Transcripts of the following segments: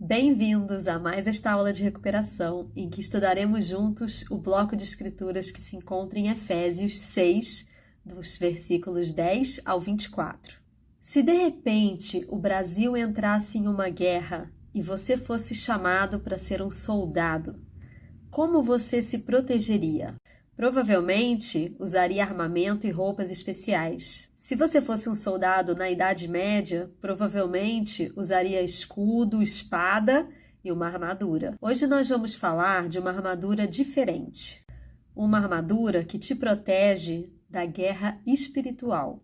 Bem-vindos a mais esta aula de recuperação, em que estudaremos juntos o bloco de escrituras que se encontra em Efésios 6, dos versículos 10 ao 24. Se de repente o Brasil entrasse em uma guerra e você fosse chamado para ser um soldado, como você se protegeria? Provavelmente usaria armamento e roupas especiais. Se você fosse um soldado na Idade Média, provavelmente usaria escudo, espada e uma armadura. Hoje nós vamos falar de uma armadura diferente. Uma armadura que te protege da guerra espiritual.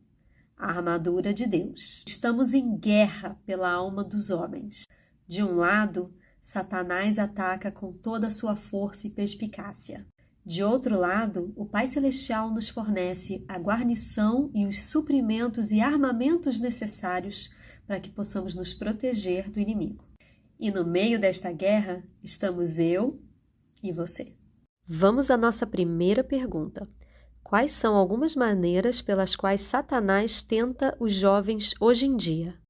A armadura de Deus. Estamos em guerra pela alma dos homens. De um lado, Satanás ataca com toda a sua força e perspicácia. De outro lado, o Pai Celestial nos fornece a guarnição e os suprimentos e armamentos necessários para que possamos nos proteger do inimigo. E no meio desta guerra, estamos eu e você. Vamos à nossa primeira pergunta. Quais são algumas maneiras pelas quais Satanás tenta os jovens hoje em dia?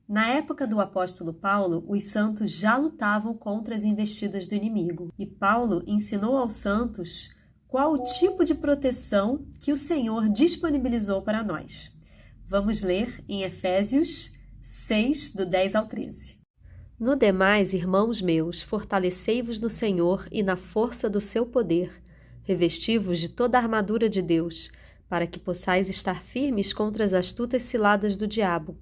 Na época do apóstolo Paulo, os santos já lutavam contra as investidas do inimigo. E Paulo ensinou aos santos qual o tipo de proteção que o Senhor disponibilizou para nós. Vamos ler em Efésios 6, do 10 ao 13. No demais, irmãos meus, fortalecei-vos no Senhor e na força do seu poder. Revesti-vos de toda a armadura de Deus, para que possais estar firmes contra as astutas ciladas do diabo.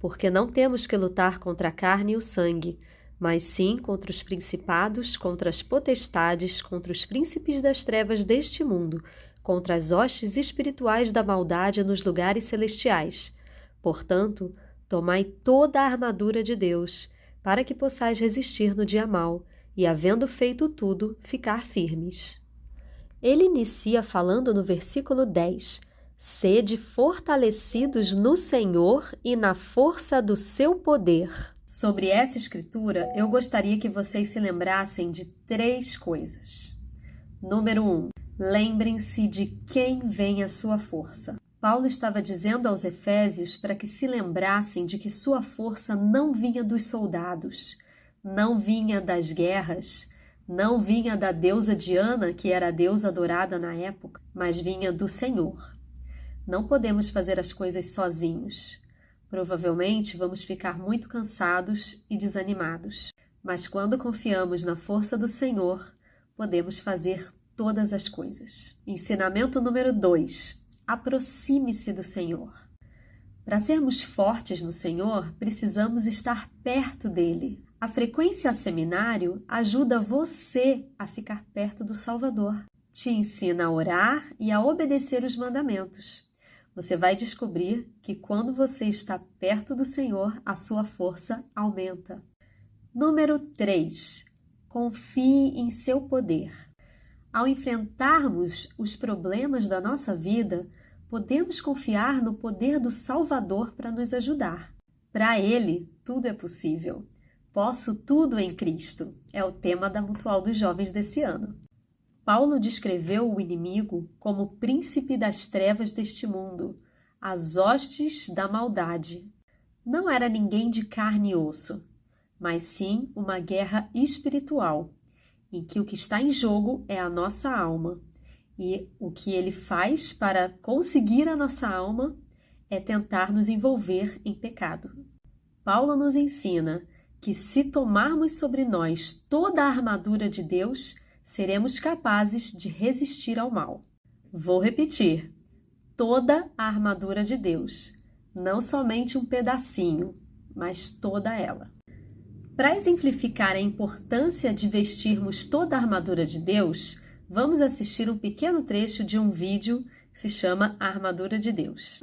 Porque não temos que lutar contra a carne e o sangue, mas sim contra os principados, contra as potestades, contra os príncipes das trevas deste mundo, contra as hostes espirituais da maldade nos lugares celestiais. Portanto, tomai toda a armadura de Deus, para que possais resistir no dia mau, e, havendo feito tudo, ficar firmes. Ele inicia falando no versículo 10, sede fortalecidos no Senhor e na força do seu poder. Sobre essa escritura, eu gostaria que vocês se lembrassem de 3 coisas. Número 1. Lembrem-se de quem vem a sua força. Paulo estava dizendo aos Efésios para que se lembrassem de que sua força não vinha dos soldados, não vinha das guerras, não vinha da deusa Diana, que era a deusa adorada na época, mas vinha do Senhor. Não podemos fazer as coisas sozinhos. Provavelmente vamos ficar muito cansados e desanimados. Mas quando confiamos na força do Senhor, podemos fazer todas as coisas. Ensinamento número 2. Aproxime-se do Senhor. Para sermos fortes no Senhor, precisamos estar perto dele. A frequência a seminário ajuda você a ficar perto do Salvador. Te ensina a orar e a obedecer os mandamentos. Você vai descobrir que quando você está perto do Senhor, a sua força aumenta. Número 3. Confie em seu poder. Ao enfrentarmos os problemas da nossa vida, podemos confiar no poder do Salvador para nos ajudar. Para Ele, tudo é possível. Posso tudo em Cristo. É o tema da Mutual dos Jovens desse ano. Paulo descreveu o inimigo como o príncipe das trevas deste mundo, as hostes da maldade. Não era ninguém de carne e osso, mas sim uma guerra espiritual, em que o que está em jogo é a nossa alma. E o que ele faz para conseguir a nossa alma é tentar nos envolver em pecado. Paulo nos ensina que se tomarmos sobre nós toda a armadura de Deus, seremos capazes de resistir ao mal. Vou repetir, toda a armadura de Deus, não somente um pedacinho, mas toda ela. Para exemplificar a importância de vestirmos toda a armadura de Deus, vamos assistir um pequeno trecho de um vídeo que se chama A Armadura de Deus.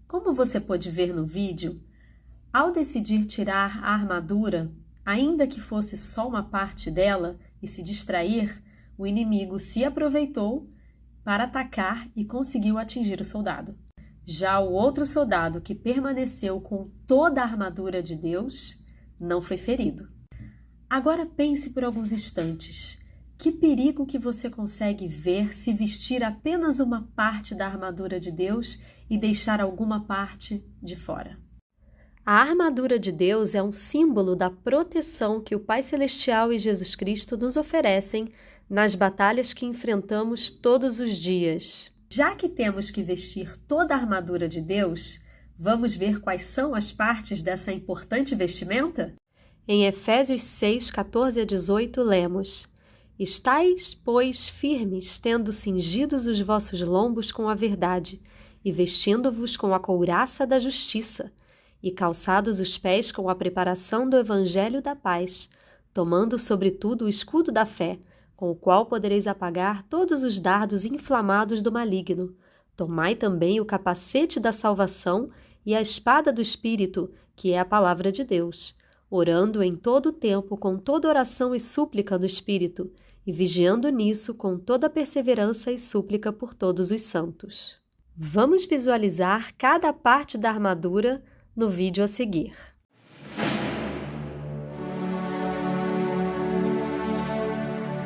Como você pôde ver no vídeo, ao decidir tirar a armadura, ainda que fosse só uma parte dela, e se distrair, o inimigo se aproveitou para atacar e conseguiu atingir o soldado. Já o outro soldado, que permaneceu com toda a armadura de Deus, não foi ferido. Agora pense por alguns instantes. Que perigo que você consegue ver se vestir apenas uma parte da armadura de Deus e deixar alguma parte de fora? A armadura de Deus é um símbolo da proteção que o Pai Celestial e Jesus Cristo nos oferecem nas batalhas que enfrentamos todos os dias. Já que temos que vestir toda a armadura de Deus, vamos ver quais são as partes dessa importante vestimenta? Em Efésios 6, 14 a 18, lemos: Estais, pois, firmes, tendo cingidos os vossos lombos com a verdade, e vestindo-vos com a couraça da justiça, e calçados os pés com a preparação do evangelho da paz, tomando sobretudo o escudo da fé, com o qual podereis apagar todos os dardos inflamados do maligno. Tomai também o capacete da salvação e a espada do Espírito, que é a palavra de Deus, orando em todo o tempo com toda oração e súplica no Espírito, e vigiando nisso com toda perseverança e súplica por todos os santos. Vamos visualizar cada parte da armadura no vídeo a seguir.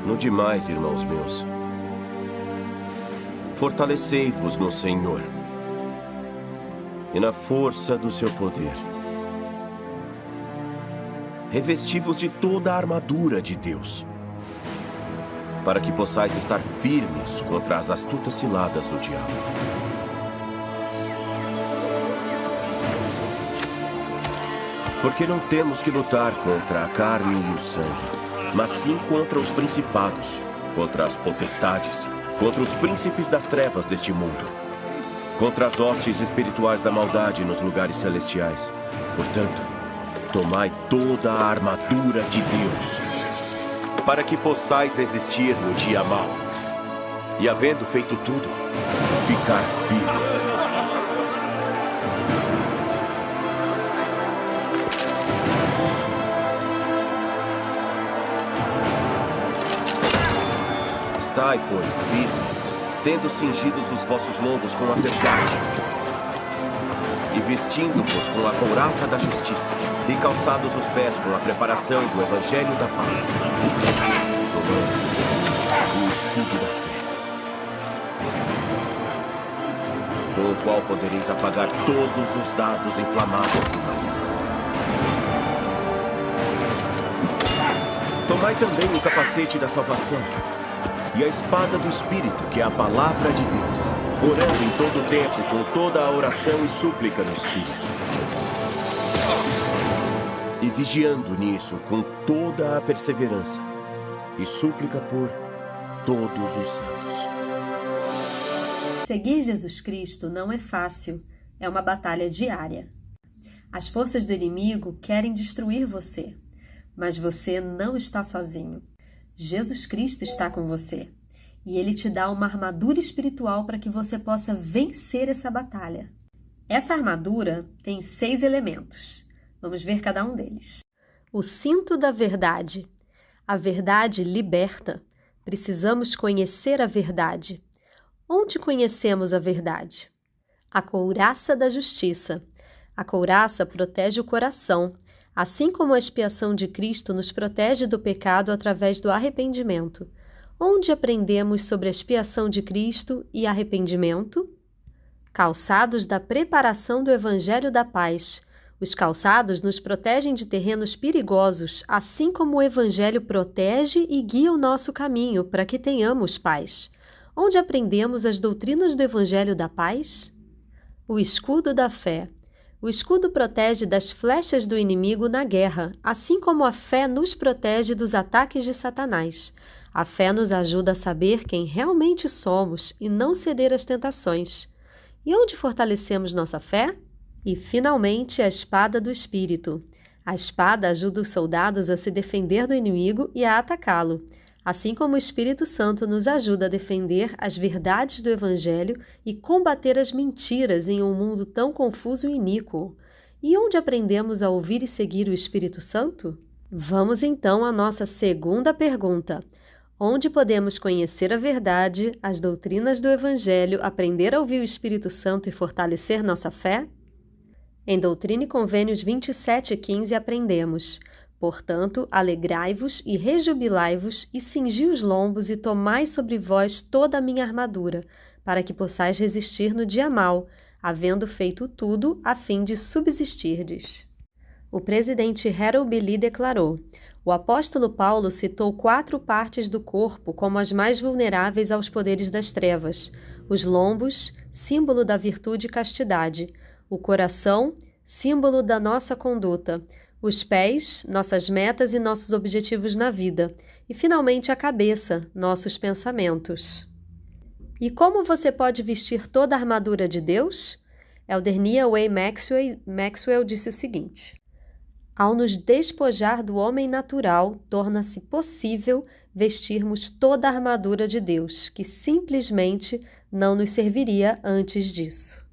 No demais, irmãos meus, fortalecei-vos no Senhor e na força do seu poder. Revesti-vos de toda a armadura de Deus, para que possais estar firmes contra as astutas ciladas do diabo. Porque não temos que lutar contra a carne e o sangue, mas sim contra os principados, contra as potestades, contra os príncipes das trevas deste mundo, contra as hostes espirituais da maldade nos lugares celestiais. Portanto, tomai toda a armadura de Deus, para que possais resistir no dia mau, e havendo feito tudo, ficar firmes. Estai, pois, firmes, tendo cingidos os vossos lombos com a verdade, e vestindo-vos com a couraça da justiça, e calçados os pés com a preparação do evangelho da paz, tomando sobretudo o escudo da fé, com o qual podereis apagar todos os dardos inflamados do maligno. Tomai também o capacete da salvação e a espada do Espírito, que é a palavra de Deus, orando em todo o tempo com toda a oração e súplica no Espírito, e vigiando nisso com toda a perseverança e súplica por todos os santos. Seguir Jesus Cristo não é fácil, é uma batalha diária. As forças do inimigo querem destruir você, mas você não está sozinho. Jesus Cristo está com você e Ele te dá uma armadura espiritual para que você possa vencer essa batalha. Essa armadura tem 6 elementos. Vamos ver cada um deles. O cinto da verdade. A verdade liberta. Precisamos conhecer a verdade. Onde conhecemos a verdade? A couraça da justiça. A couraça protege o coração, assim como a expiação de Cristo nos protege do pecado através do arrependimento. Onde aprendemos sobre a expiação de Cristo e arrependimento? Calçados da preparação do Evangelho da Paz. Os calçados nos protegem de terrenos perigosos, assim como o Evangelho protege e guia o nosso caminho para que tenhamos paz. Onde aprendemos as doutrinas do Evangelho da Paz? O escudo da fé. O escudo protege das flechas do inimigo na guerra, assim como a fé nos protege dos ataques de Satanás. A fé nos ajuda a saber quem realmente somos e não ceder às tentações. E onde fortalecemos nossa fé? E, finalmente, a espada do Espírito. A espada ajuda os soldados a se defender do inimigo e a atacá-lo, assim como o Espírito Santo nos ajuda a defender as verdades do Evangelho e combater as mentiras em um mundo tão confuso e iníquo. E onde aprendemos a ouvir e seguir o Espírito Santo? Vamos então à nossa segunda pergunta. Onde podemos conhecer a verdade, as doutrinas do Evangelho, aprender a ouvir o Espírito Santo e fortalecer nossa fé? Em Doutrina e Convênios 27:15 aprendemos: portanto, alegrai-vos e rejubilai-vos e cingi os lombos e tomai sobre vós toda a minha armadura, para que possais resistir no dia mau, havendo feito tudo a fim de subsistirdes. O presidente Harold B. Lee declarou: o apóstolo Paulo citou 4 partes do corpo como as mais vulneráveis aos poderes das trevas: os lombos, símbolo da virtude e castidade; o coração, símbolo da nossa conduta; os pés, nossas metas e nossos objetivos na vida; e, finalmente, a cabeça, nossos pensamentos. E como você pode vestir toda a armadura de Deus? Elder Neal A. Maxwell disse o seguinte: ao nos despojar do homem natural, torna-se possível vestirmos toda a armadura de Deus, que simplesmente não nos serviria antes disso.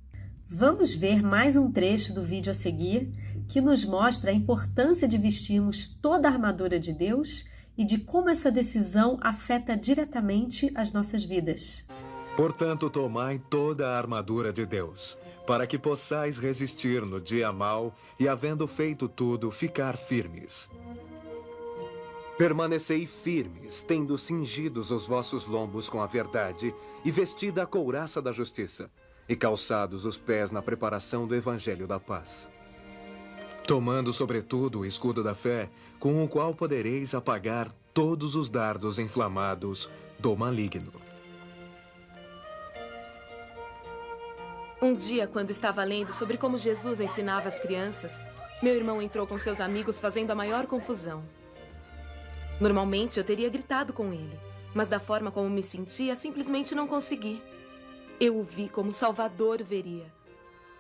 Vamos ver mais um trecho do vídeo a seguir, que nos mostra a importância de vestirmos toda a armadura de Deus e de como essa decisão afeta diretamente as nossas vidas. Portanto, tomai toda a armadura de Deus, para que possais resistir no dia mau e, havendo feito tudo, ficar firmes. Permanecei firmes, tendo cingidos os vossos lombos com a verdade e vestida a couraça da justiça, e calçados os pés na preparação do evangelho da paz. Tomando, sobretudo, o escudo da fé, com o qual podereis apagar todos os dardos inflamados do maligno. Um dia, quando estava lendo sobre como Jesus ensinava as crianças, meu irmão entrou com seus amigos fazendo a maior confusão. Normalmente, eu teria gritado com ele, mas da forma como me sentia, simplesmente não consegui. Eu o vi como Salvador veria,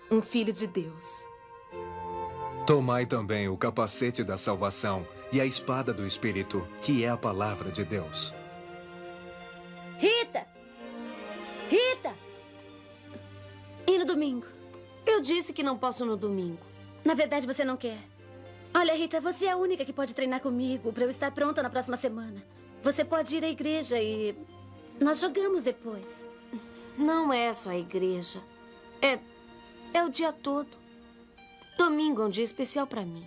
um filho de Deus. Tomai também o capacete da salvação e a espada do Espírito, que é a palavra de Deus. Rita! Rita! E no domingo? Eu disse que não posso no domingo. Na verdade, você não quer. Olha, Rita, você é a única que pode treinar comigo para eu estar pronta na próxima semana. Você pode ir à igreja e nós jogamos depois. Não é só a igreja. É o dia todo. Domingo é um dia especial para mim.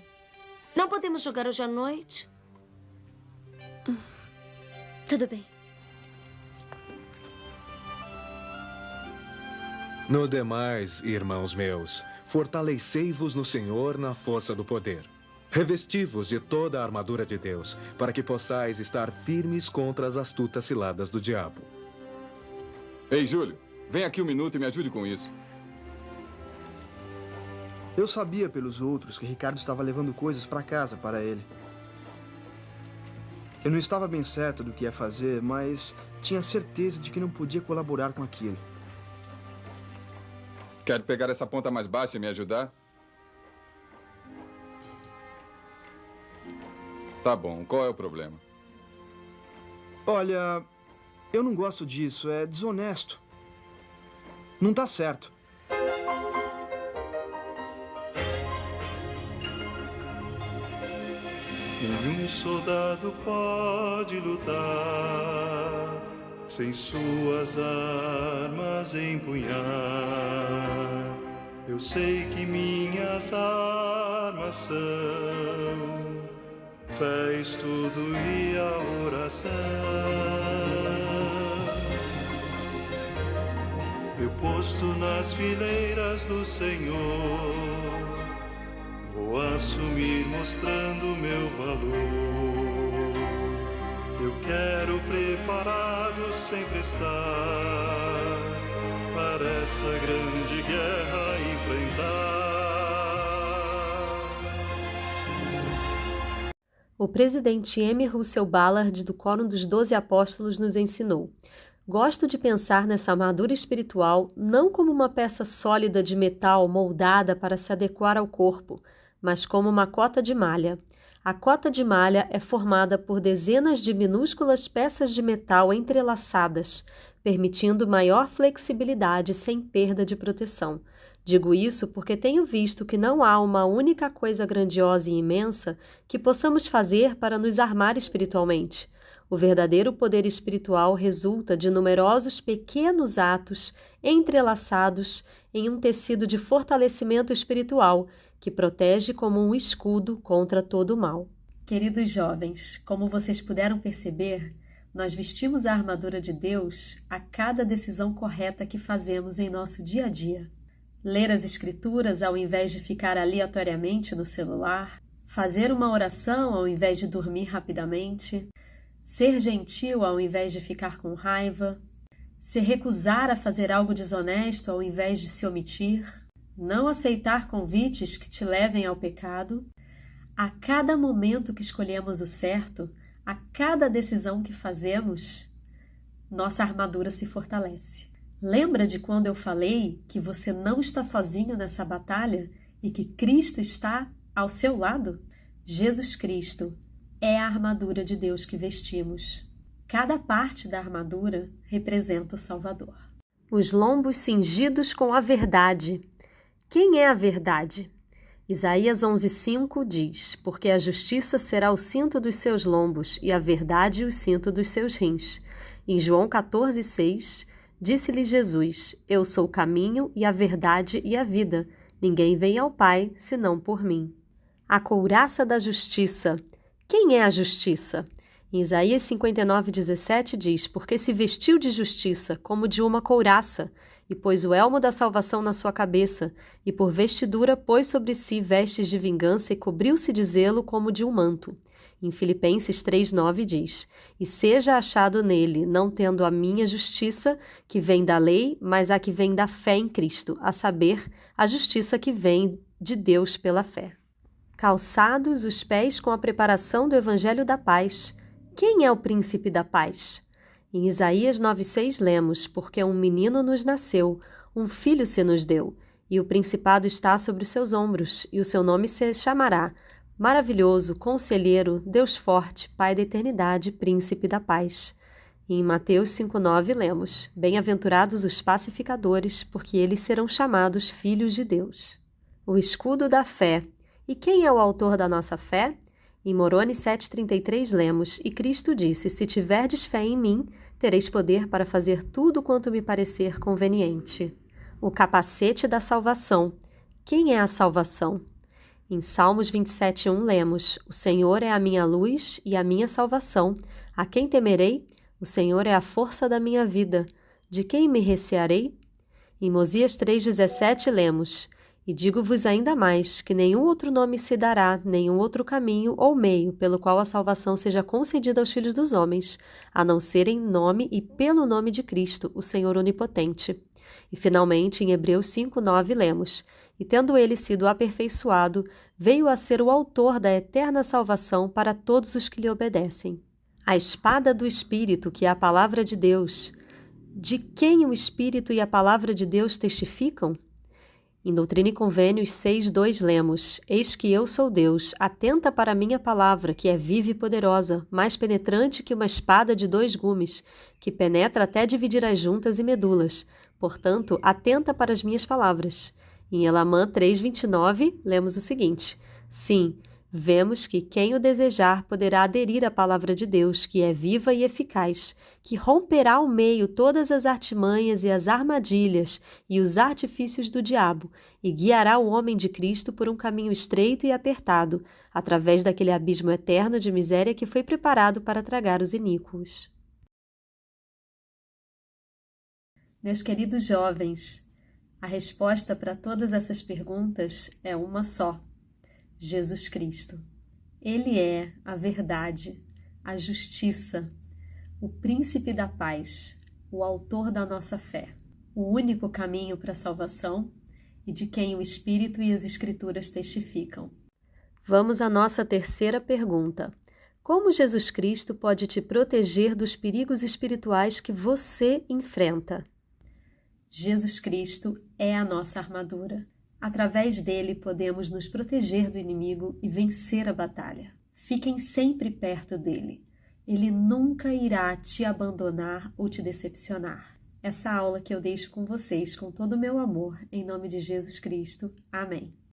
Não podemos jogar hoje à noite? Tudo bem. No demais, irmãos meus, fortalecei-vos no Senhor na força do poder. Revesti-vos de toda a armadura de Deus, para que possais estar firmes contra as astutas ciladas do diabo. Ei, Júlio, vem aqui um minuto e me ajude com isso. Eu sabia pelos outros que Ricardo estava levando coisas para casa para ele. Eu não estava bem certo do que ia fazer, mas tinha certeza de que não podia colaborar com aquilo. Quer pegar essa ponta mais baixa e me ajudar? Tá bom, qual é o problema? Olha, eu não gosto disso, é desonesto. Não tá certo. Nenhum soldado pode lutar sem suas armas empunhar. Eu sei que minhas armas são fé, estudo e a oração. Eu posto nas fileiras do Senhor, vou assumir mostrando meu valor. Eu quero preparado sempre estar para essa grande guerra enfrentar. O presidente M. Russell Ballard, do Quórum dos 12 Apóstolos, nos ensinou: gosto de pensar nessa armadura espiritual não como uma peça sólida de metal moldada para se adequar ao corpo, mas como uma cota de malha. A cota de malha é formada por dezenas de minúsculas peças de metal entrelaçadas, permitindo maior flexibilidade sem perda de proteção. Digo isso porque tenho visto que não há uma única coisa grandiosa e imensa que possamos fazer para nos armar espiritualmente. O verdadeiro poder espiritual resulta de numerosos pequenos atos entrelaçados em um tecido de fortalecimento espiritual que protege como um escudo contra todo o mal. Queridos jovens, como vocês puderam perceber, nós vestimos a armadura de Deus a cada decisão correta que fazemos em nosso dia a dia. Ler as Escrituras ao invés de ficar aleatoriamente no celular, fazer uma oração ao invés de dormir rapidamente, ser gentil ao invés de ficar com raiva, se recusar a fazer algo desonesto ao invés de se omitir, não aceitar convites que te levem ao pecado. A cada momento que escolhemos o certo, a cada decisão que fazemos, nossa armadura se fortalece. Lembra de quando eu falei que você não está sozinho nessa batalha e que Cristo está ao seu lado? Jesus Cristo é a armadura de Deus que vestimos. Cada parte da armadura representa o Salvador. Os lombos cingidos com a verdade. Quem é a verdade? Isaías 11:5 diz: porque a justiça será o cinto dos seus lombos e a verdade o cinto dos seus rins. Em João 14:6, disse-lhe Jesus: eu sou o caminho e a verdade e a vida. Ninguém vem ao Pai senão por mim. A couraça da justiça. Quem é a justiça? Em Isaías 59:17 diz: porque se vestiu de justiça como de uma couraça, e pôs o elmo da salvação na sua cabeça, e por vestidura pôs sobre si vestes de vingança e cobriu-se de zelo como de um manto. Em Filipenses 3:9 diz: e seja achado nele, não tendo a minha justiça, que vem da lei, mas a que vem da fé em Cristo, a saber, a justiça que vem de Deus pela fé. Calçados os pés com a preparação do Evangelho da Paz. Quem é o príncipe da paz? Em Isaías 9:6 lemos: porque um menino nos nasceu, um filho se nos deu, e o principado está sobre os seus ombros, e o seu nome se chamará Maravilhoso, Conselheiro, Deus Forte, Pai da Eternidade, Príncipe da Paz. E em Mateus 5:9 lemos: bem-aventurados os pacificadores, porque eles serão chamados filhos de Deus. O escudo da fé. E quem é o autor da nossa fé? Em Moroni 7:33 lemos: e Cristo disse: se tiverdes fé em mim, tereis poder para fazer tudo quanto me parecer conveniente. O capacete da salvação. Quem é a salvação? Em Salmos 27:1 lemos: o Senhor é a minha luz e a minha salvação. A quem temerei? O Senhor é a força da minha vida. De quem me recearei? Em Mosias 3:17 lemos: e digo-vos ainda mais, que nenhum outro nome se dará, nenhum outro caminho ou meio pelo qual a salvação seja concedida aos filhos dos homens, a não ser em nome e pelo nome de Cristo, o Senhor Onipotente. E finalmente, em Hebreus 5:9 lemos: e tendo ele sido aperfeiçoado, veio a ser o autor da eterna salvação para todos os que lhe obedecem. A espada do Espírito, que é a palavra de Deus. De quem o Espírito e a palavra de Deus testificam? Em Doutrina e Convênios 6:2 lemos: eis que eu sou Deus, atenta para a minha palavra, que é viva e poderosa, mais penetrante que uma espada de 2 gumes, que penetra até dividir as juntas e medulas. Portanto, atenta para as minhas palavras. Em Elamã 3:29 lemos o seguinte: sim, vemos que quem o desejar poderá aderir à palavra de Deus, que é viva e eficaz, que romperá ao meio todas as artimanhas e as armadilhas e os artifícios do diabo, e guiará o homem de Cristo por um caminho estreito e apertado, através daquele abismo eterno de miséria que foi preparado para tragar os iníquos. Meus queridos jovens, a resposta para todas essas perguntas é uma só: Jesus Cristo. Ele é a verdade, a justiça, o príncipe da paz, o autor da nossa fé, o único caminho para a salvação e de quem o Espírito e as Escrituras testificam. Vamos à nossa terceira pergunta. Como Jesus Cristo pode te proteger dos perigos espirituais que você enfrenta? Jesus Cristo é a nossa armadura. Através dele podemos nos proteger do inimigo e vencer a batalha. Fiquem sempre perto dele. Ele nunca irá te abandonar ou te decepcionar. Essa aula que eu deixo com vocês com todo o meu amor, em nome de Jesus Cristo. Amém.